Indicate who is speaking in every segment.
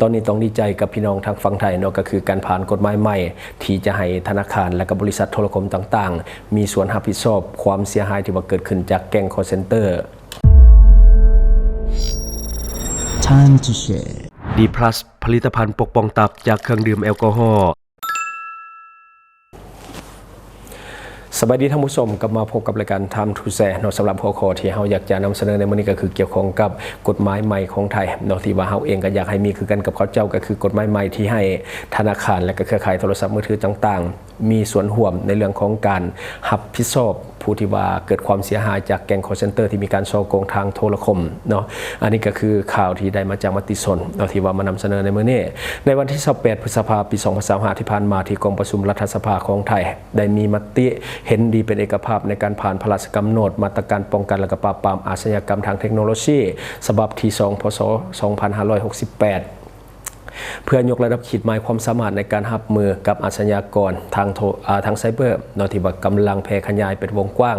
Speaker 1: ตอนนี้ต้องดีใจกับพี่น้องทางฝั่งไทยเนาะก็คือการผ่านกฎหมายใหม่ที่จะให้ธนาคารและก็บริษัทโทรคมต่างๆมีส่วนรับผิดชอบความเสียหายที่ว่าเกิดขึ้นจากแก๊ง call center
Speaker 2: Time to share
Speaker 1: D+ ผลิตภัณฑ์ปกป้องตับจากเครื่องดื่มแอลกอฮอล์สวัสดีท่านผู้ชมกลับมาพบกับรายการ Time to Share เนาะสำหรับหัวข้อที่เราอยากจะนำเสนอในวันนี้ก็คือเกี่ยวข้องกับกฎหมายใหม่ของไทยเนาะที่ว่าเราเองก็อยากให้มีคือกันกับเขาเจ้าก็คือกฎหมายใหม่ที่ให้ธนาคารและก็เครือข่ายโทรศัพท์มือถือต่างๆมีส่วนร่วมในเรื่องของการรับผิดชอบผู้ที่ว่าเกิดความเสียหายจากแก๊ง call center ที่มีการช่อโกงทางโทรคมเนาะอันนี้ก็คือข่าวที่ได้มาจากมติชนเนาะที่ว่ามานำเสนอในมื้อนี้ในวันที่28พฤษภาคมปี2025ที่ผ่านมาที่กองประชุมรัฐสภาของไทยได้มีมติเห็นดีเป็นเอกภาพในการผ่านพระราชกำหนดมาตรการป้องกันและปราบปรามอาชญากรรมทางเทคโนโลยีฉบับที่2พศ2568เพื่อยกระดับขีดหมายความสามารถในการรับมือกับอาชญากรทางไซเบอร์เนาะที่ว่ากำลังแพร่ขยายเป็นวงกว้าง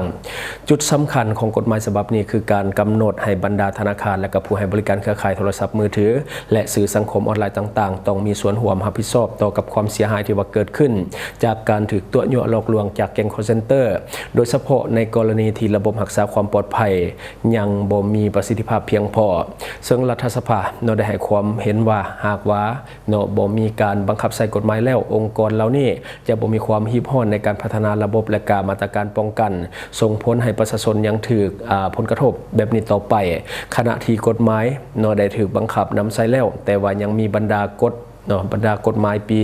Speaker 1: จุดสำคัญของกฎหมายฉบับนี้คือการกำหนดให้บรรดาธนาคารและก็ผู้ให้บริการเครือข่ายโทรศัพท์มือถือและสื่อสังคมออนไลน์ต่างๆต้องมีส่วนร่วมรับผิดชอบต่อกับความเสียหายที่ว่าเกิดขึ้นจากการถูกตัวยั่วหลอกลวงจากแก๊ง call center โดยเฉพาะในกรณีที่ระบบรักษาความปลอดภัยยังบ่มีประสิทธิภาพเพียงพอซึ่งรัฐสภาเนาะได้ให้ความเห็นว่าหากว่าเนาะบ่มีการบังคับใช้กฎหมายแล้วองค์กรเหล่านี้จะบ่มีความหีบห้อนในการพัฒนาระบบและการมาตรการป้องกันส่งผลให้ประชาชนยังถูกผลกระทบแบบนี้ต่อไปขณะที่กฎหมายเนาะได้ถูกบังคับนำใช้แล้วแต่ว่ายังมีบรรดากฎเนาะบรรดากฎหมายปี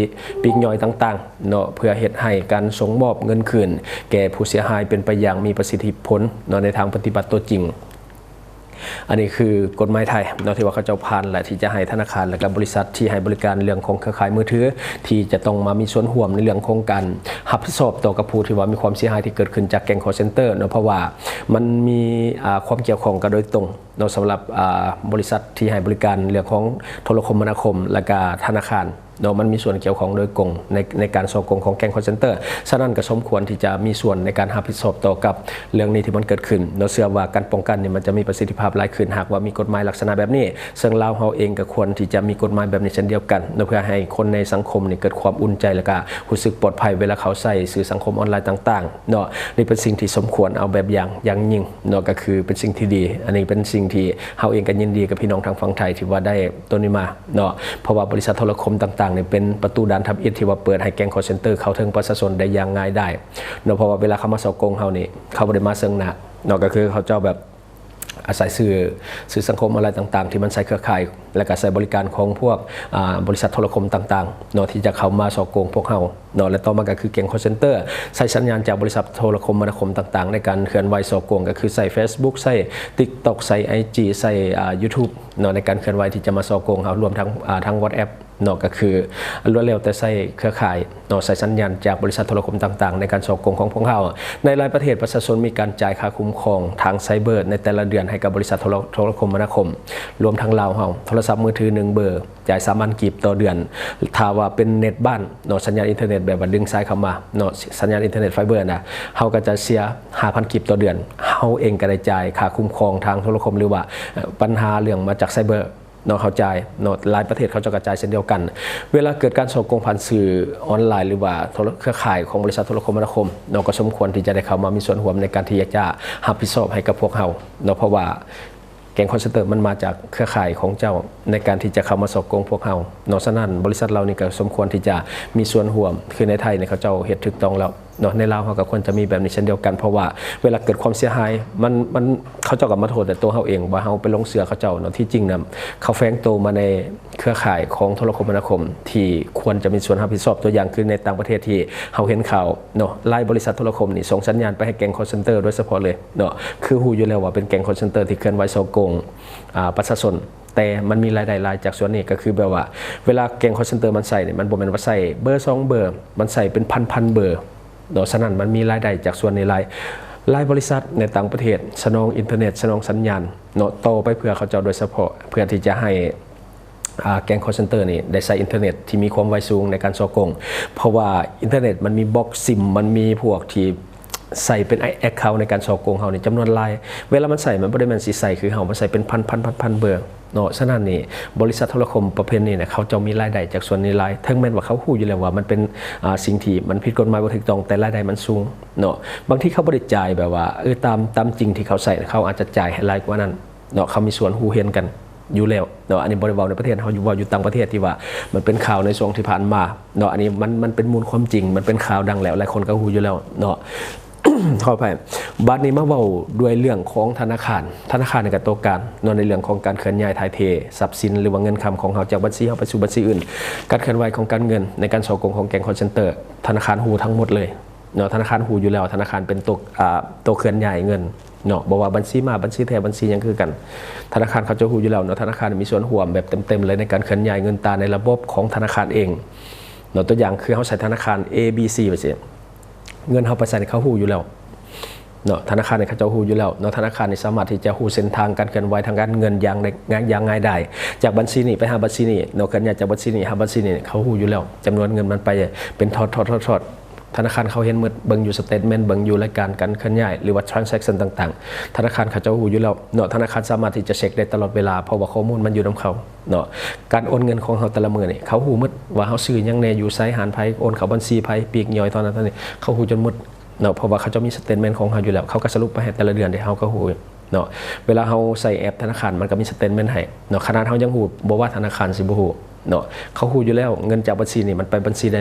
Speaker 1: กย่อยต่างๆเนาะเพื่อเฮ็ดให้การส่งมอบเงินคืนแก่ผู้เสียหายเป็นไปอย่างมีประสิทธิผลเนาะในทางปฏิบัติตัวจริงอันนี้คือกฎหมายไทยเนาะที่ว่าเขาจะผ่านและที่จะให้ธนาคารและบริษัทที่ให้บริการเรื่องของเครือข่ายมือถือที่จะต้องมามีส่วนร่วมในเรื่องของการรับผิดชอบต่อกับผู้ที่ว่ามีความเสียหายที่เกิดขึ้นจากแก๊ง call center เนาะเพราะว่ามันมีความเกี่ยวข้องกันโดยตรงเนาะสำหรับบริษัทที่ให้บริการเรื่องของโทรคมนาคมและก็ธนาคารเนาะมันมีส่วนเกี่ยวข้องโดยตรงในการส่อโกงของแก๊ง call center ฉะนั้นก็สมควรที่จะมีส่วนในการรับผิดชอบต่อกับเรื่องนี้ที่มันเกิดขึ้นเนาะเชื่อว่าการป้องกันนี่มันจะมีประสิทธิภาพหลายขึ้นหากว่ามีกฎหมายลักษณะแบบนี้ซึ่งลาวเฮาเองก็ควรที่จะมีกฎหมายแบบนี้เช่นเดียวกันเพื่อให้คนในสังคมนี่เกิดความอุ่นใจและก็รู้สึกปลอดภัยเวลาเขาใช้สื่อสังคมออนไลน์ต่างๆเนาะนี่เป็นสิ่งที่สมควรเอาแบบอย่างยิ่งเนาะก็คือเป็นสิ่งที่ดีอันนี้เป็นสิ่งที่เฮาเองก็ยินดีกับพี่น้องทางฝั่งไทยที่ว่าได้ตัวนี้มาเนาะเพราะว่าบริษัทโทรคมต่างๆนี่เป็นประตูด้านทับอิฐที่ว่าเปิดให้แก๊ง call center เข้าถึงประชาชนได้อย่างง่ายได้เนาะเพราะว่าเวลาเขามาสอโกงเฮานี่เขาบ่ได้มาเซิงหน้าเนาะก็คือเขาเจ้าแบบอาศัยสื่อสังคมอะไรต่างๆที่มันใช้เครือข่ายและก็ใช้บริการของพวกบริษัทโทรคมต่างๆเนาะที่จะเข้ามาสอโกงพวกเฮาเนาะและต่อมาก็คือแก๊ง call center ใช้สัญญาณจากบริษัทโทรคมนาคมต่างๆในการเคลื่อนไหวสอโกงก็คือใส่ Facebook ใส่ TikTok ใส่ IG ใส่ YouTube เนาะในการเคลื่อนไหวที่จะมาสอโกงเฮารวมทั้ง WhatsAppเนาะก็คือล้วนแล้วแต่ใช้เครือข่ายเนาะใช้สัญญาณจากบริษัทโทรคมต่างๆในการสอโกงของพวกเขาในหลายประเทศประชาชนมีการจ่ายค่าคุ้มครองทางไซเบอร์ในแต่ละเดือนให้กับบริษัทโทรคมนาคมรวมทั้งลาวเฮาโทรศัพท์มือถือ1เบอร์จ่าย3,000 กีบต่อเดือนถ้าว่าเป็นเน็ตบ้านเนาะสัญญาณอินเทอร์เน็ตแบบว่าดึงสายเข้ามาเนาะสัญญาณอินเทอร์เน็ตไฟเบอร์นะเฮาก็จะเสีย 5,000 กีบต่อเดือนเฮาเองก็ได้จ่ายค่าคุ้มครองทางโทรคมหรือว่าปัญหาเรื่องมาจากไซเบอร์เนาะเข้าใจเนาะหลายประเทศเขาจะกระจายเช่นเดียวกันเวลาเกิดการส่อโกงผ่านสื่อออนไลน์หรือว่าเครือข่ายของบริษัทโทรคมนาคมเนาะก็สมควรที่จะได้เข้ามามีส่วนร่วมในการที่จะรับผิดชอบให้กับพวกเขาเนาะเพราะว่าแก๊ง call center มันมาจากเครือข่ายของเจ้าในการที่จะเข้ามาสอโกงพวกเขาเนาะฉะนั้นบริษัทเรานี่ก็สมควรที่จะมีส่วนร่วมคือในไทยเนี่ยเขาเจ้าเฮ็ดถูกต้องแล้วเนาะในลาวเขาก็ควรจะมีแบบนี้เช่นเดียวกันเพราะว่าเวลาเกิดความเสียหายมันเขาเจ้าก็มาโทษแต่ตัวเขาเองว่าเขาไปลงเสือเขาเจ้าเนาะที่จริงนะเขาแฝงตัวมาในเครือข่ายของโทรคมนาคมที่ควรจะมีส่วนรับผิดชอบตัวอย่างคือในต่างประเทศที่เขาเห็นข่าวเนาะไล่บริษัทโทรคมนี่ส่งสัญญาณไปให้แก๊ง call center โดยเฉพาะเลยเนาะคือฮู้อยู่แล้วว่าเป็นแก๊ง call center ที่เคลื่อนไหวสอโกงประชาชนแต่มันมีรายได้รายจากส่วนนี้ก็คือแบบว่าเวลาแก๊ง call center มันใส่เนี่ยมันบ่แม่นว่าใส่เบอร์2เบอร์มันใส่เป็นพันเบอร์โดยฉะนั้นมันมีรายได้จากส่วนในรายบริษัทในต่างประเทศสนองอินเทอร์เน็ตสนองสัญญาณเนาะโตไปเพื่อเขาเจ้าโดยเฉพาะเพื่อที่จะให้แก๊ง call center นี่ได้ใช้อินเทอร์เน็ตที่มีความไวสูงในการสอโกงเพราะว่าอินเทอร์เน็ตมันมีบล็อกซิมมันมีพวกที่ ใส่เป็นแอคเคาท์ในการสอโกงเฮานี่จำนวนลายเวลามันใส่มันบ่ได้แม่นสิใส่คือเฮามันใส่เป็นพันเบอร์เนาะฉะนั้นนี่บริษัทโทรคมประเภทนี้เนี่ยเขาจะมีรายได้จากส่วนนี้หลายทั้งแม้นว่าเขาฮู้อยู่แล้วว่ามันเป็นสิ่งที่มันผิดกฎหมายบ่ถูกต้องแต่รายได้มันสูงเนาะบางทีเขาบ่ได้จ่ายแบบว่าตามจริงที่เขาใส่เขาอาจจะจ่ายให้หลายกว่านั้นเนาะเขามีส่วนฮู้เห็นกันอยู่แล้วเนาะอันนี้บริวารในประเทศเขาอยู่ต่างประเทศที่ว่ามันเป็นข่าวในช่วงที่ผ่านมาเนาะอันนี้มันเป็นมูลความจริงมันเป็นข่าวดังแล้วหลายคนก็ฮู้อยู่แล้วเนาะ ขออภัยบัดนี้มาเว้าด้วยเรื่องของธนาคารในการตัวการเนาะในเรื่องของการเคลื่อนย้ายถ่ายเททรัพย์สินหรือว่าเงินคำของเฮาจากบัญชีเฮาไปสู่บัญชีอื่นการเคลื่อนไหวของการเงินในการสอโกงของแก๊งคอลเซ็นเตอร์ธนาคารฮู้ทั้งหมดเลยเนาะธนาคารฮู้อยู่แล้วธนาคารเป็นตัวเคลื่อนย้ายเงินเนาะบอกว่าบัญชีมาบัญชีแท้บัญชียังคือกันธนาคารเขาจะฮู้อยู่แล้วเนาะธนาคารมีส่วนร่วมแบบเต็มๆเลยในการเคลื่อนย้ายเงินตราในระบบของธนาคารเองเนาะตัวอย่างคือเฮาใช้ธนาคาร ABC ไปสิเงินเฮาไปใส่ในเขาฮู้อยู่แล้วเนาะธนาคารในเขาจะฮู้อยู่แล้วเนาะธนาคารในสามารถที่จะฮู้เส้นทางการเคลื่อนไหวทางการเงินอย่างง่ายได้จากบัญชีนี้ไปหาบัญชีนี้เนาะเคลื่อนย้ายจากบัญชีนี้หาบัญชีนี้เขาฮู้อยู่แล้วจำนวนเงินมันไปเป็นทอดธนาคารเขาเห็นหมดเบิ่งอยู่สเตทเมนต์เบิ่งอยู่รายการการเคลื่อนย้ายหรือว่า transaction ต่างๆธนาคารเขาจะฮู้อยู่แล้วเนาะธนาคารสามารถที่จะเช็คได้ตลอดเวลาเพราะว่าข้อมูลมันอยู่นำเขาเนาะการโอนเงินของเฮาแต่ละมื้อนี่เขาฮู้หมดว่าเฮาซื้อหยังแน่อยู่ไสหารไผโอนเข้าบัญชีไผปีกย่อยตอนนั้นตอนนี้เขาฮู้จนหมดเนาะเพราะว่าเขาจะมีสเตทเมนต์ของเฮาอยู่แล้วเขาก็สรุปไปให้แต่ละเดือนที่เฮาก็ฮู้เนาะเวลาเฮาใส่แอปธนาคารมันก็มีสเตทเมนต์ให้เนาะขนาดเฮายังฮู้บ่ว่าธนาคารสิบ่ฮู้เนาะเขาฮู้อยู่แล้วเงินจากบัญชีนี่มันไปบัญชีใด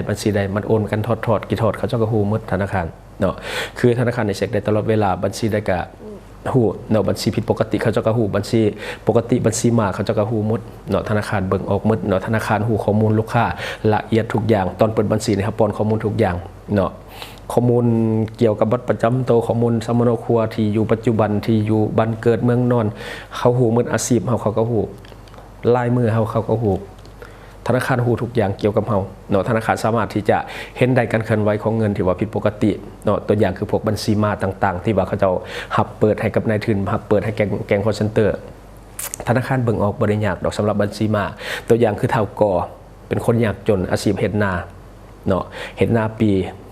Speaker 1: มันโอนกันทอดกี่ทอดเขาเจ้าก็ฮู้หมดธนาคารเนาะคือธนาคารนี่เช็คได้ตลอดเวลาบัญชีใดก็ฮู้เนาะบัญชีผิดปกติเขาเจ้าก็ฮู้บัญชีปกติบัญชีมาเขาเจ้าก็ฮู้หมดเนาะธนาคารเบิ่งออกหมดเนาะธนาคารฮู้ข้อมูลลูกค้าละเอียดทุกอย่างตอนเปิดบัญชีนี่ครับป้อนข้อมูลทุกอย่างเนาะข้อมูลเกี่ยวกับบัตรประจำตัวข้อมูลสมโนครัวที่อยู่ปัจจุบันที่อยู่บ้านเกิดเมืองนอนเขาฮู้หมดอาชีพเขาก็ฮู้ลายมือเขาก็ฮู้ธนาคารฮู้ทุกอย่างเกี่ยวกับเฮาเนาะธนาคารสามารถที่จะเห็นได้การเคลื่อนไหวของเงินที่ว่าผิดปกติเนาะตัวอย่างคือพวกบัญชีม้าต่างๆที่ว่าเขาจะหับเปิดให้กับนายทุนหับเปิดให้แก๊งคอลเซ็นเตอร์ธนาคารเบิ่งออกบ่ได้ยากดอกสำหรับบัญชีม้าตัวอย่างคือเฒ่ากอเป็นคนยากจนอาชีพเฮ็ดนาเนาะเฮ็ดนาปี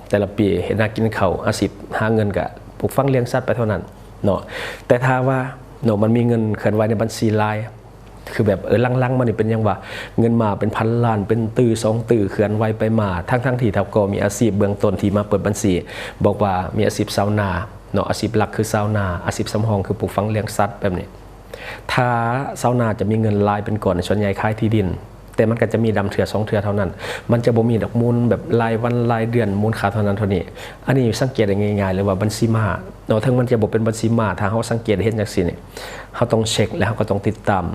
Speaker 1: แต่ละปีเฮ็ดนากินข้าวอาชีพหาเงินก็ปลูกฝังเลี้ยงสัตว์ไปเท่านั้นเนาะแต่ถ้าว่าเนาะมันมีเงินเคลื่อนไหวในบัญชีลายคือแบบลังๆมันนี่เป็นยังว่าเงินมาเป็นพันล้านเป็น2 ตื่อเคลื่อนไหวไปมาทั้งที่เฒ่ากอมีอาชีพเบื้องต้นที่มาเปิดบัญชีบอกว่ามีอาชีพชาวนาเนาะอาชีพหลักคือชาวนาอาชีพสำรองคือปลูกฝังเลี้ยงสัตว์แบบนี้ถ้าชาวนาจะมีเงินลายเป็นก่อนส่วนใหญ่ขายที่ดินแต่มันก็จะมีดำเถื่อ2 เถื่อเท่านั้นมันจะบ่มีดอกมูลแบบรายวันรายเดือนมูลค่าเท่านั้นเท่านี้อันนี้สังเกตได้ง่ายๆเลยว่าบัญชีม้าเนาะถึงมันจะบ่เป็นบัญชีม้าถ้าเฮาสังเกตเห็นจังซี่นี่เฮาต้องเช็คและเฮาก็ต้องติดตาม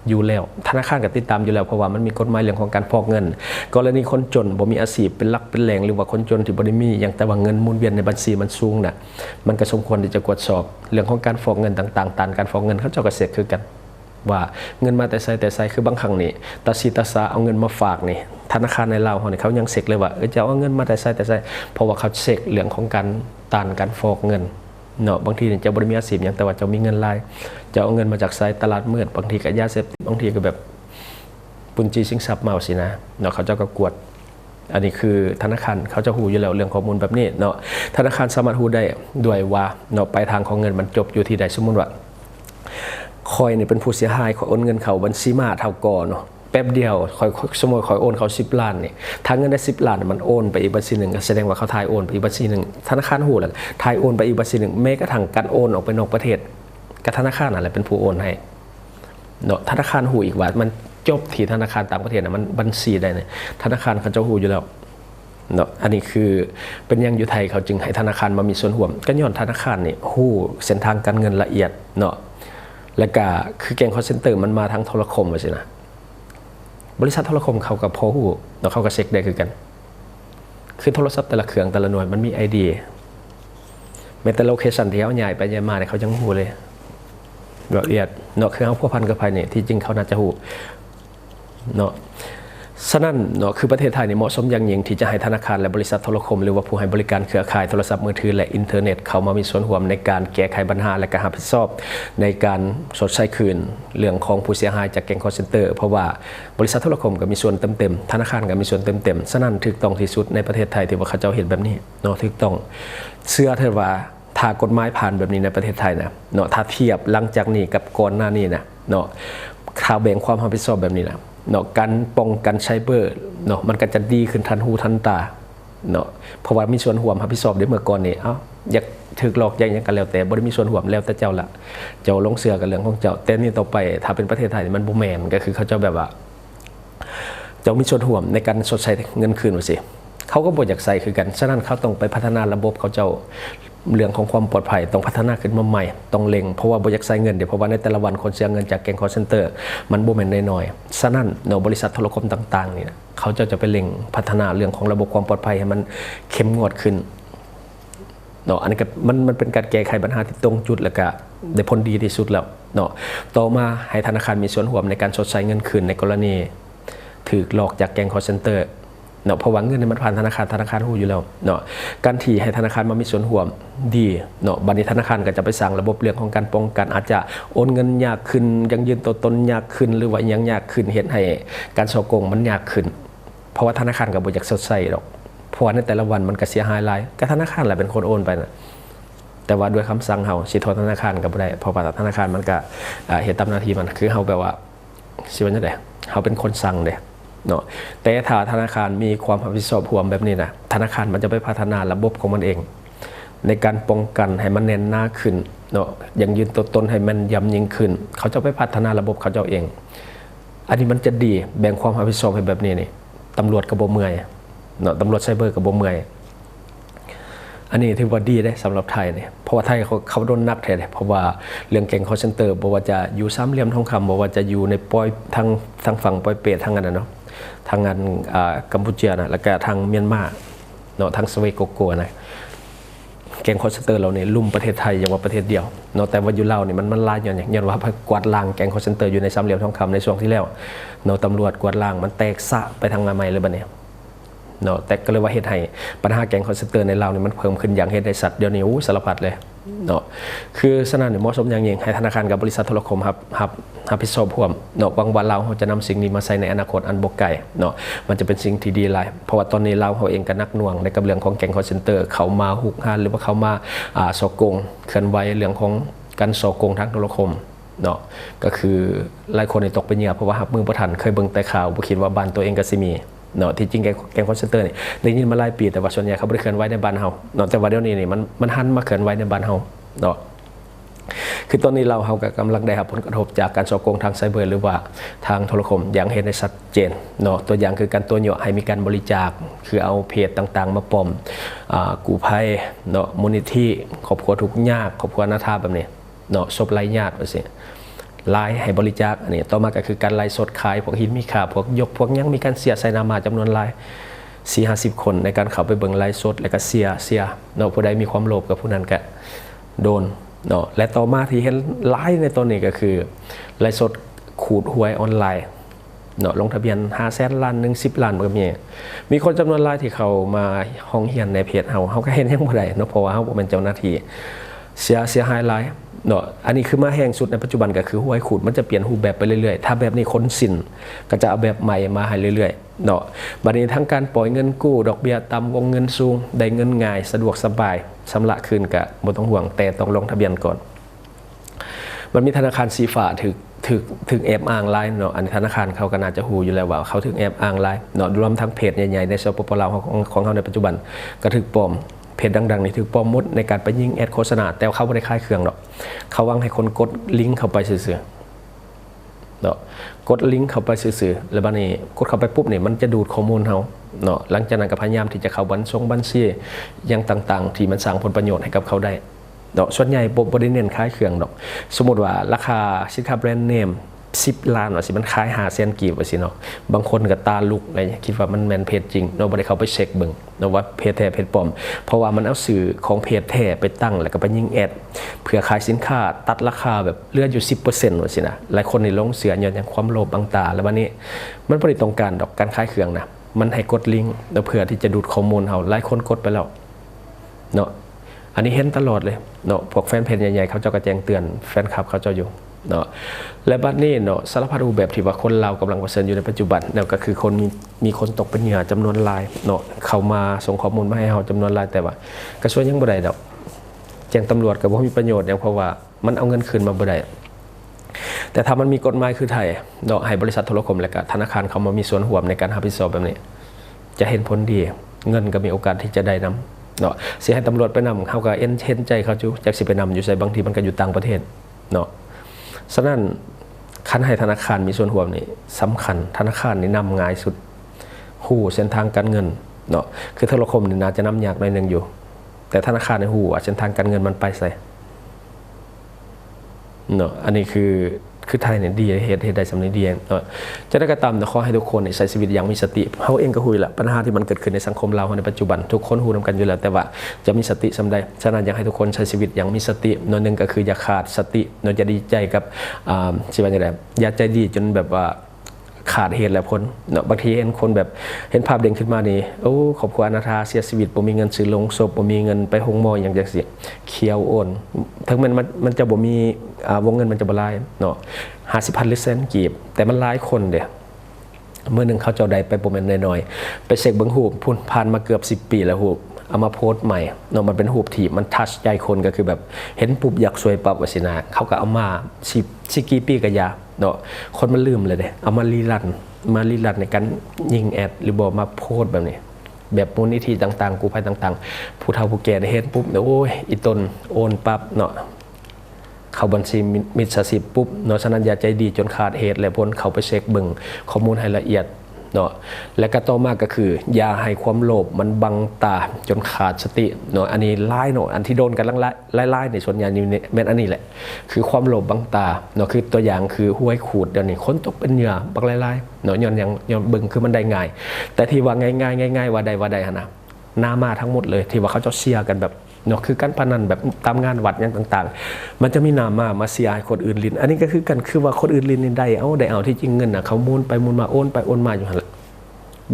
Speaker 1: อยู่แล้วธนาคารก็ติดตามอยู่แล้วเพราะว่ามันมีกฎหมายเรื่องของการฟอกเงินกรณีคนจนบ่มีอาชีพเป็นหลักเป็นแหล่งหรือว่าคนจนที่บ่ได้มีอย่างแต่ว่าเงินหมุนเวียนในบัญชีมันสูงน่ะมันก็สมควรที่จะตรวจสอบเรื่องของการฟอกเงินต่างๆตามการฟอกเงินเขาเจ้าก็เสกคือกันว่าเงินมาแต่ไสคือบางครั้งนี่ตาซีตาซาเอาเงินมาฝากนี่ธนาคารในลาวเฮานี่เขายังเสกเลยว่าจะเอาเงินมาแต่ไสเพราะว่าเขาเสกเรื่องของการฟอกเงินเนาะบางทีเนี่ยจะบ่ได้มีอาชีพหยังแต่ว่าจะมีเงินลายจะเอาเงินมาจากไสตลาดมืดบางทีก็ยาเสพติดบางทีก็แบบปุญจีสิงทรัพย์เมาสินะเนาะเขาเจ้าก็กวดอันนี้คือธนาคารเขาจะฮู้อยู่แล้วเรื่องข้อมูลแบบนี้เนาะธนาคารสามารถฮู้ได้ด้วยว่าเนาะปลายทางของเงินมันจบอยู่ที่ใดสมมุติว่าคอยนี่เป็นผู้เสียหายขอโอนเงินเข้าบัญชีม้าเฒ่ากอเนาะแป๊บเดียวสมมุติคอยโอนเขา10 ล้านนี่ถ้าเงินได้10 ล้านมันโอนไปอีกบัญชีนึงก็แสดงว่าเขาถ่ายโอนไปอีกบัญชีนึงธนาคารฮู้แล้วถ่ายโอนไปอีกบัญชีนึงแม้กระทั่งการโอนออกไปนอกประเทศก็ธนาคารนั่นแหละเป็นผู้โอนให้เนาะธนาคารฮู้อีกว่ามันจบที่ธนาคารต่างประเทศน่ะมันบัญชีใดเนี่ยธนาคารเขาจะฮู้อยู่แล้วเนาะอันนี้คือเป็นยังอยู่ไทยเขาจึงให้ธนาคารมามีส่วนร่วมก็ย้อนธนาคารนี่ฮู้เส้นทางการเงินละเอียดเนาะแล้วก็คือแก๊งคอลเซ็นเตอร์มันมาทางโทรคมว่าสินะบริษัทโทรคมเขากับพอฮู้แล้วเขาก็เช็คได้คือกันคือโทรศัพท์แต่ละเครื่องแต่ละหน่วยมันมี ID แม้แต่โลเคชั่นที่เขาย้ายไปย้ายมาเนี่ยเขายังฮู้เลยละเอียดเนาะคือเฮาพัวพันกับภายนี่ที่จริงเขาน่าจะฮู้เนาะ ฉะนั้นเนาะคือประเทศไทยนี่เหมาะสมอย่างยิ่งที่จะให้ธนาคารและบริษัทโทรคมหรือว่าผู้ให้บริการเครือข่ายโทรศัพท์มือถือและอินเทอร์เน็ตเข้ามามีส่วนร่วมในการแก้ไขปัญหาและการรับผิดชอบในการชดใช้คืนเรื่องของผู้เสียหายจากแก๊ง call center เพราะว่าบริษัทโทรคมก็มีส่วนเต็มๆธนาคารก็มีส่วนเต็มๆฉะนั้นถูกต้องที่สุดในประเทศไทยที่ว่าเขาเจ้าเห็นแบบนี้เนาะถูกต้องเชื่อเถอะว่าถ้ากฎหมายผ่านแบบนี้ในประเทศไทยนะเนาะถ้าเทียบหลังจากนี้กับก่อนหน้านี้นะเนาะข่าวแบ่งความรับผิดชอบแบบนี้นะเนาะการป้องกันไซเบอร์เนาะมันก็จะดีขึ้นทันหูทันตาเนาะเพราะว่ามีส่วนร่วมรับผิดชอบได้เมื่อก่อนนี่อยากถูกหลอกอย่างกันแล้วแต่บ่ได้มีส่วนร่วมแล้วแต่เจ้าละเจ้าลงเสือกันเรื่องของเจ้าแต่นี่ต่อไปถ้าเป็นประเทศไทยมันบ่แม่นก็คือเขาเจ้าแบบว่าเจ้ามีส่วนร่วมในการชดใช้เงินคืนว่าสิเขาก็บ่อยากใส่คือกันฉะนั้นเขาต้องไปพัฒนาระบบเขาเจ้าเรื่องของความปลอดภัยต้องพัฒนาขึ้นมาใหม่ต้องเล็งเพราะว่าบ่อยากใช้เงินเดี๋ยวเพราะว่าในแต่ละวันคนเสียเงินจากแก๊ง call center มันบ่แม่นน้อยๆฉะนั้นเนาะบริษัทโทรคมต่างๆนี่นะเขาจะไปเล็งพัฒนาเรื่องของระบบความปลอดภัยให้มันเข้มงวดขึ้นเนาะอันนี้ก็มันเป็นการแก้ไขปัญหาที่ตรงจุดแล้วก็ได้ผลดีที่สุดแล้วเนาะต่อมาให้ธนาคารมีส่วนร่วมในการชดใช้เงินคืนในกรณีถูกหลอกจากแก๊ง call centerเนาะเพราะว่าเงินมันผ่านธนาคารหูอยู่แล้วเนาะการที่ให้ธนาคารมามีส่วนร่วมดีเนาะบัดนี้ธนาคารก็จะไปสร้างระบบเรื่องของการป้องกันอาจจะโอนเงินยากขึ้นยังยืนตัวตนยากขึ้นหรือว่ายังยากขึ้นเฮ็ดให้การฉ้อโกงมันยากขึ้นเพราะว่าธนาคารก็บ่อยากสดใสหรอกเพราะว่าในแต่ละวันมันก็เสียหายหลายก็ธนาคารแหละเป็นคนโอนไปนะแต่ว่าด้วยคำสั่งเฮาสิโทษธนาคารก็บ่ได้เพราะว่าธนาคารมันก็เฮ็ดตามหน้าที่มันคือเฮาแบบว่าสิว่าจังได๋เฮาเป็นคนสั่งเด้เนาะแต่ถ้าธนาคารมีความรับผิดชอบร่วมแบบนี้นะธนาคารมันจะไปพัฒนาระบบของมันเองในการป้องกันให้มันแน่นหน้าขึ้นเนาะยังยืนตัวตนให้มันย่ำยิ่งขึ้นเขาจะไปพัฒนาระบบเขาเจ้าเองอันนี้มันจะดีแบ่งความรับผิดชอบให้แบบนี้นี่ตำรวจกระบอกเมื่อยเนาะตำรวจไซเบอร์กระบอกเมื่อยอันนี้ถือว่าดีได้สำหรับไทยเนี่ยเพราะว่าไทยเขาโดนนักแท้เพราะว่าเรื่องแก๊ง call center บอกว่าจะอยู่สามเหลี่ยมทองคำบอกว่าจะอยู่ในปอยทางฝั่งปอยเปตทางนั้นนะเนาะทางงานกัมพูชานะแล้วก็ทางเมียนมาเนาะทางสเวโกโกนะแก๊ง call center เราเนี่ยลุ่มประเทศไทยอย่างว่าประเทศเดียวเนาะแต่ว่าอยู่ลาวเนี่ยมันลายอย่างว่ากวาดล้างแก๊ง call center อยู่ในสามเหลี่ยมทองคำในช่วงที่แล้วเนาะตำรวจกวาดล้างมันแตกสะไปทางใหม่เลยบัดนี้เนาะแต่ก็เลยว่าเฮ็ดให้ปัญหาแก๊ง call center ในลาวนี่มันเพิ่มขึ้นอย่างเห็นได้สัตว์เดี๋ยวนี้สารพัดเลยเนาะคือฉะนั้นเหมาะสมอย่างยิ่งให้ธนาคารกับบริษัทโทรคมรับผิดชอบร่วมเนาะบางวันเราจะนำสิ่งนี้มาใช้ในอนาคตอันบ่ไกลเนาะมันจะเป็นสิ่งที่ดีหลายเพราะว่าตอนนี้เราเองก็นักหน่วงในกับเรื่องของแก๊ง call center เขามาหุกหานหรือว่าเขามาฉ้อโกงเคลื่อนไหวเรื่องของการฉ้อโกงทางโทรคมเนาะก็คือหลายคนตกเป็นเหยื่อเพราะว่าหับมือบ่ทันเคยเบิ่งแต่ข่าวบ่คิดว่าบ้านตัวเองก็สิมีเนาะที่จริงแก๊ง call center นี่ได้ยินมาหลายปีแต่ว่าส่วนใหญ่เขาบ่ได้เคลื่อนไหวในบ้านเฮาเนาะแต่ว่าเดี๋ยวนี้นี่มันหันมาเคลื่อนไหวในบ้านเฮาเนาะคือตอนนี้เราก็กำลังได้รับผลกระทบจากการฉ้อโกงทางไซเบอร์หรือว่าทางโทรคมอย่างเห็นได้ชัดเจนเนาะตัวอย่างคือการตัวเหยาะให้มีการบริจาคคือเอาเพจต่างๆมาปลอมกู้ภัยเนาะมูลนิธิครอบครัวทุกข์ยากครอบครัวอนาถาแบบนี้เนาะศพไร้ญาติว่าสิไลน์ให้บริจาคอันนี้ต่อมาก็คือการไลฟ์สดขายพวกหินมีค่าพวกยกพวกยังมีการเสียใส่นามาจำนวนหลาย 4-50 คนในการเข้าไปเบิ่งไลฟ์สดแล้วก็เสียเนาะผู้ใดมีความโลภกับผู้นั้นก็โดนเนาะและต่อมาที่เห็นไลฟ์ในตัวนี้ก็คือไลฟ์สดขูดหวยออนไลน์เนาะลงทะเบียน500,000 ล้าน10 ล้านก็มีคนจำนวนหลายที่เขามาห้องเรียนในเพจเขาก็เห็นยังบ่ได้เนาะเพราะว่าเขาบ่เป็นเจ้าหน้าที่เสียหายหลายเนาะอันนี้คือมาแห้งสุดในปัจจุบันก็คือหวยขูดมันจะเปลี่ยนรูปแบบไปเรื่อยๆถ้าแบบนี้คนสิ้นก็จะเอาแบบใหม่มาให้เรื่อยๆเนาะบัดนี้ทั้งการปล่อยเงินกู้ดอกเบี้ยต่ำวงเงินสูงได้เงินง่ายสะดวกสบายชำระคืนก็บ่ต้องห่วงแต่ต้องลงทะเบียนก่อนมันมีธนาคารสีฟ้าถึงแอบอ้างไลน์เนาะอันธนาคารเขาก็น่าจะฮู้อยู่แล้วว่าเขาถึงแอบอ้างไลน์เนาะรวมทั้งเพจใหญ่ๆในสปปลาวของเขาในปัจจุบันก็ถึกปลอมเพจดังๆนี่ถือปลอมมุดในการไปยิงแอดโฆษณาแต่เขาไม่ได้คลายเครื่องหรอกเขาวางให้คนกดลิงก์เข้าไปซื่อๆเนาะกดลิงก์เข้าไปซื่อๆแล้วบัดนี้กดเข้าไปปุ๊บเนี่ยมันจะดูดข้อมูลเขาเนาะหลังจากนั้นก็พยายามที่จะเข้าบัญชีอย่างต่างๆที่มันสร้างผลประโยชน์ให้กับเขาได้เนาะส่วนใหญ่บ่ได้เน้นคลายเครื่องดอกสมมติว่าราคาสินค้าแบรนด์เนม 10 ล้านว่าสิมันขาย500,000 กีบว่าสิเนาะบางคนก็ตาลุกอะไรคิดว่ามันแม่นเพจจริงเนาะบ่ได้เข้าไปเช็คเบิ่งเนาะว่าเพจแท้เพจปลอมเพราะว่ามันเอาสื่อของเพจแท้ไปตั้งแล้วก็ไปยิงแอดเพื่อขายสินค้าตัดราคาแบบเหลืออยู่ 10% ว่าสินะหลายคนนี่ลงเสือย้อนความโลภบางตาแล้ววันนี้มันบ่ได้ต้องการดอกการขายเครื่องนะมันให้กดลิงก์แล้วเพื่อที่จะดูดข้อมูลเฮาหลายคนกดไปแล้วเนาะอันนี้เห็นตลอดเลยเนาะพวกแฟนเพจใหญ่ๆเขาเจ้าก็แจ้งเตือนแฟนคลับเขาเจ้าอยู่เนาะและบัดนี้เนาะสารพัดรูปแบบที่ว่าคนเรากำลังเผชิญอยู่ในปัจจุบันเนี่ยก็คือคนมีคนตกเป็นเหยื่อจำนวนหลายเนาะเข้ามาส่งข้อมูลมาให้เฮาจำนวนหลายแต่ว่ากระทรวงยังบ่ได้ดอกแจ้งตำรวจก็บ่มีประโยชน์เพราะว่ามันเอาเงินคืนมาบ่ได้แต่ถ้ามันมีกฎหมายคือไทยเนาะให้บริษัทโทรคมและก็ธนาคารเขามามีส่วนร่วมในการรับผิดชอบแบบนี้จะเห็นผลดีเงินก็มีโอกาสที่จะได้นำเนาะสิให้ตำรวจไปนำเขาก็เห็นใจเขาอยู่จักสิไปนำอยู่ใส่บางทีมันก็อยู่ต่างประเทศเนาะฉะนั้นคันให้ธนาคารมีส่วนร่วมนี่สำคัญธนาคารนี่นำง่ายสุดหู้เส้นทางการเงินเนาะคือโทรคมนี่น่าจะนำยากหน่อยนึงอยู่แต่ธนาคารในหู้เส้นทางการเงินมันไปใส่เนาะอันนี้คือไทยเนี่ยดีเหตุใดสำนึกดีเนาะจะได้กระทำขอให้ทุกคนใช้ชีวิตอย่างมีสติเขาเองก็หุยละปัญหาที่มันเกิดขึ้นในสังคมเราในปัจจุบันทุกคนหูนำกันอยู่แล้วแต่ว่าจะมีสติสำใดฉะนั้นอยากให้ทุกคนใช้ชีวิตอย่างมีสตินอนหนึ่งก็คืออย่าขาดสตินอนจะดีใจกับชีวิตอย่างไรอย่าใจดีจนแบบว่าขาดเหตุและผลเนาะบางทีเห็นคนแบบเห็นภาพเด้งขึ้นมานี่โอ้ขอบคุณอนาถาเสียชีวิตบ่มีเงินซื้อลงศพบ่มีเงินไปหงมออย่างจังซี่เคียวโอนทั้งมันจะบ่มีวงเงินมันจะบ่หลายเนาะ50,000 หรือแสนกีบแต่มันหลายคนเด้เมื่อนึงเขาเจ้าใดไปบ่แม่นน้อยๆไปเช็คเบิ่งรูปพุ่นผ่านมาเกือบ10 ปีแล้วรูปเอามาโพสต์ใหม่เนาะมันเป็นรูปที่มันทัชใจคนก็คือแบบเห็นปุ๊บอยากสวยปั๊บว่าสินะเขาก็เอามาสิกี่ปีก็ยาเนาะคนมันลืมเลยเด้เอามารีรันในการยิงแอดหรือบอกมาโพสต์แบบนี้แบบมูลนิธิต่างๆกู้ภัยต่างๆผู้เฒ่าผู้แก่ได้เห็นปุ๊บโอ้ยอีตนโอนปั๊บเนาะเข้าบัญชีมิจฉาชีพปุ๊บเนาะฉะนั้นอย่าใจดีจนขาดเหตุและผลเขาไปเช็คเบิ่งข้อมูลให้ละเอียดเนาะและก็ต่อมาก็คืออย่าให้ความโลภมันบังตาจนขาดสติเนาะอันนี้ไล่เนาะอันที่โดนกันไล่ในส่วนใหญ่นี่แม่นอันนี้แหละคือความโลภบังตาเนาะคือตัวอย่างคือห้วยขูดเดี๋ยวนี้คนตกเป็นเหยื่อบักไล่เนาะย้อนเบิ่งคือมันได้ง่ายแต่ที่ว่าง่ายว่าใดหั่นนะหน้ามาทั้งหมดเลยที่ว่าเขาจะเชียร์กันแบบเนาะคือการพนันแบบตามงานวัดอย่างต่างๆมันจะมีนามาเสียให้คนอื่นลินอันนี้ก็คือกันคือว่าคนอื่นลินนี่ได้เอาที่จริงเงินน่ะเขามูลไปมูลมาโอนไปโอนมาอยู่หั่นแหละ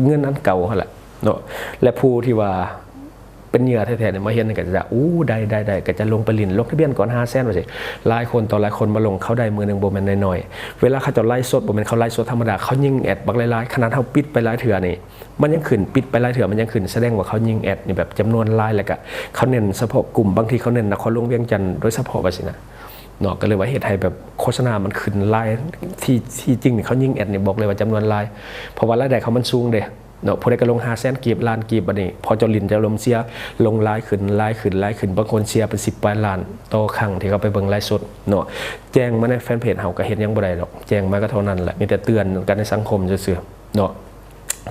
Speaker 1: เงินนั้นเก่าหั่นแหละเนาะและผู้ที่ว่าเป็นเหยื่อแท้ๆเนี่ยมาเห็นก็จะได้ก็จะลงไปลินลงทะเบียนก่อน500,000ว่าสิหลายคนต่อหลายคนมาลงเขาได้มือนึงบ่แม่นน้อยๆเวลาเขาจะไล่สดบ่แม่นเขาไล่สดธรรมดาเขายิงแอดบักหลายๆขนาดเฮาปิดไปหลายเทื่อนี่มันยังขึ้นปิดไปหลายเทื่อมันยังขึ้นแสดงว่าเขายิงแอดนี่แบบจำนวนหลายแล้วก็เขาเน้นเฉพาะกลุ่มบางทีเขาเน้นนครหลวงเวียงจันทร์โดยเฉพาะว่าสินะเนาะก็เลยว่าเหตุให้แบบโฆษณามันขึ้นไลน์ที่จริงเขายิงแอดนี่บอกเลยว่าจำนวนไลน์เพราะว่ารายได้เขามันสูงเด้เนาะพอได้ก็ลง500,000 กีบล้านกีบบัดนี้พอเจ้าลินจะลมเสียลงไลน์ขึ้นบางคนเชียร์เป็น10 ปลายล้านต่อครั้งที่เขาไปเบิ่งไลฟ์สดเนาะแจ้งมาในแฟนเพจเฮาก็เฮ็ดยังบ่ได้ดอกแจ้งมาก็เท่านั้นแหละมีแต่เตือนกันในสังคมซื่อๆเนาะ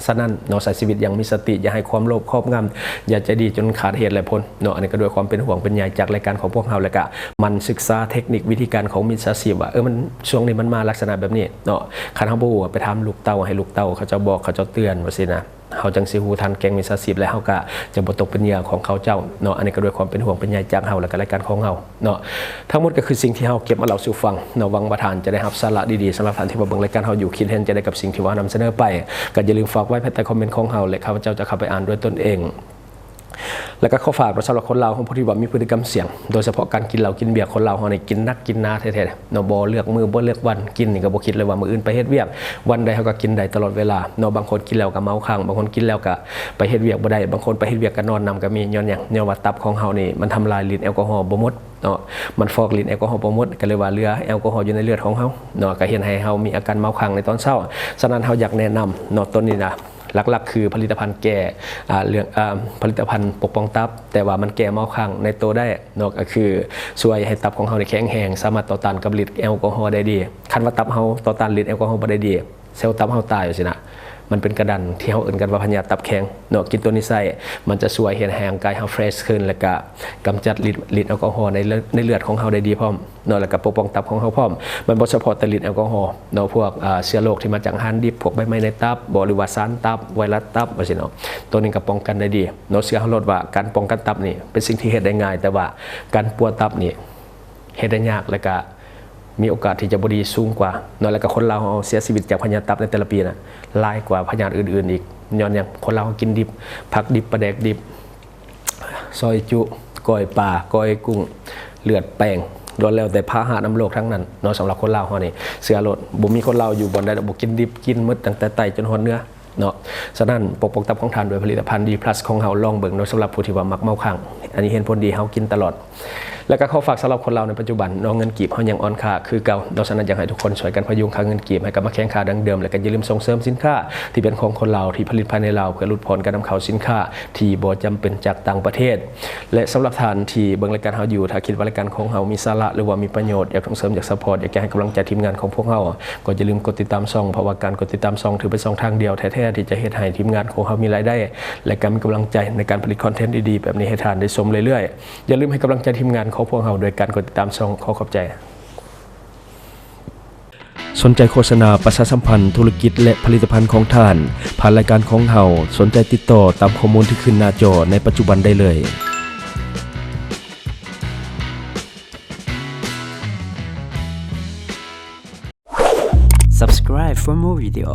Speaker 1: ฉะนั้นเนาะใช้ชีวิตอย่างมีสติอย่าให้ความโลภครอบงำอย่าใจดีจนขาดเหตุและผลเนาะอันนี้ก็ด้วยความเป็นห่วงเป็นใยจากรายการของพวกเราแล้วก็มันศึกษาเทคนิควิธีการของมิจฉาชีพว่ามันช่วงนี้มันมาลักษณะแบบนี้เนาะคันเฮาบ่ฮู้ไปถามลูกเต้าให้ลูกเต้าเขาจะบอกเขาจะเตือนว่าสินะเฮาจังสิฮู้ทันแก๊งมิจฉาชีพและเฮาก็จะบ่ตกเป็นเหยื่อของเขาเจ้าเนาะอันนี้ก็ด้วยความเป็นห่วงเป็นใยจากเฮาและก็รายการของเฮาเนาะทั้งหมดก็คือสิ่งที่เฮาเก็บมาเล่าสู่ฟังเนาะหวังว่าท่านจะได้รับสาระดีๆสำหรับท่านที่มาเบิ่งรายการเฮาอยู่คิดเห็นจะได้กับสิ่งที่ว่านำเสนอไปก็อย่าลืมฝากไว้ภายใต้คอมเมนต์ของเฮาและข้าพเจ้าจะเข้าไปอ่านด้วยตนเองแล้วก็ข้อฝากสำหรับคนลาวของผู้ที่ว่ามีพฤติกรรมเสี่ยงโดยเฉพาะการกินเหล้ากินเบียร์คนลาวเฮานี่กินนักกินนาแท้ๆเนาะบ่เลือกมื้อบ่เลือกวันกินนี่ก็บ่คิดเลยว่ามื้ออื่นไปเฮ็ดเวียกวันใดเฮาก็กินได้ตลอดเวลาเนาะบางคนกินแล้วก็เมาค้างบางคนกินแล้วก็ไปเฮ็ดเวียกบ่ได้บางคนไปเฮ็ดเวียกก็นอนนำก็มีย้อนหยังย้อนว่าตับของเฮานี่มันทำลายฤทธิ์แอลกอฮอล์บ่หมดเนาะมันฟอกฤทธิ์แอลกอฮอล์บ่หมดก็เลยว่าเหลือแอลกอฮอล์อยู่ในเลือดของเฮาเนาะก็เฮ็ดให้เฮามีอาการเมาค้างในตอนเช้าฉะนั้นเฮาอยากแนะนำเนาะต้นนี้นะหลักๆคือผลิตภัณฑ์แก้เรื่องผลิตภัณฑ์ปกป้องตับแต่ว่ามันแก้เมาค้างในตัวได้เนาะก็คือช่วยให้ตับของเฮาแข็งแรงสามารถต่อต้านกับฤทธิ์แอลกอฮอล์ได้ดีคันว่าตับเฮาต่อต้านฤทธิ์แอลกอฮอล์บ่ได้ดีเซลล์ตับเฮาตายอยู่สินะ มันเป็นกระดันที่เฮาเอิ้นกันว่าพญาตับแข็งเนาะกินตัวนี้ใส่มันจะช่วยเฮ็ดให้ร่างกายเฮาเฟรชขึ้นแล้วก็กำจัดฤทธิ์แอลกอฮอล์ในเลือดของเฮาได้ดีพร้อมเนาะแล้วก็ปกป้องตับของเฮาพร้อมมันบ่เฉพาะแต่ฤทธิ์แอลกอฮอล์เนาะพวกเชื้อโรคที่มาจากอาหารดิบพวกใบไม้ในตับบ่หรือว่าสารตับไวรัสตับว่าซี่เนาะตัวนี้ก็ป้องกันได้ดีเนาะเชื่อเฮาลดว่าการป้องกันตับนี่เป็นสิ่งที่เฮ็ดได้ง่ายแต่ว่าการป่วยตับนี่เฮ็ดได้ยากแล้วก็มีโอกาสที่จะบ่ดีสูงกว่าเนาะแล้วก็คนเราเสียชีวิตจากพยาธิตับในแต่ละปีน่ะหลายกว่าพยาธิอื่นๆอีกย้อนหยังคนเรากินดิบผักดิบปลาแดกดิบซอยจุก้อยปลาก้อยกุ้งเลือดแป้งล้วนแล้วแต่พาหะนำโรคทั้งนั้นเนาะสำหรับคนลาวเฮานี่เสือโลดบ่มีคนลาวอยู่บ่ได้บ่กินดิบกินหมดตั้งแต่ไตจนฮอดเนื้อเนาะฉะนั้นปกป้องตับของทานโดยผลิตภัณฑ์ดีพลัสของเฮาลองเบิ่งเนาะสำหรับผู้ที่ว่ามักเมาค้างอันนี้เห็นผลดีเฮากินตลอดแล้วก็ขอฝากสำหรับคนเราในปัจจุบันเนาะเงินกีบเฮายังอ่อนค่าคือเก่าดังนั้นอยากให้ทุกคนช่วยกันพยุงค่าเงินกีบให้กลับมาแข็งค่าดังเดิมและก็อย่าลืมส่งเสริมสินค้าที่เป็นของคนเราที่ผลิตภายในเราเพื่อลดผลการนำเข้าสินค้าที่บ่จำเป็นจากต่างประเทศและสำหรับท่านที่เบิ่งรายการเฮาอยู่ถ้าคิดว่ารายการของเฮามีสาระหรือว่ามีประโยชน์อยากส่งเสริมอยากซัพพอร์ตอยากให้กำลังใจทีมงานของพวกเฮาก็อย่าลืมกดติดตามช่องเพราะว่าการกดติดตามช่องถือเป็นช่องทางเดียวแท้ๆที่จะเฮ็ดให้ทีมงานของเฮามีรายได้และการมีกำลังใจในการผลิตคอนเทนต์ดีๆแบบนี้ให้ท่านได้ชมเรื่อยๆอย่าลืมให้กำลังใจทีมงานของพวกเฮาโดยการกดติดตามช่องขอขอบใจสนใจโฆษณาประชาสัมพันธ์ธุรกิจและผลิตภัณฑ์ของท่านผ่านรายการของเฮาสนใจติดต่อตามข้อมูลที่ขึ้นหน้าจอในปัจจุบันได้เลย
Speaker 2: Subscribe for more video.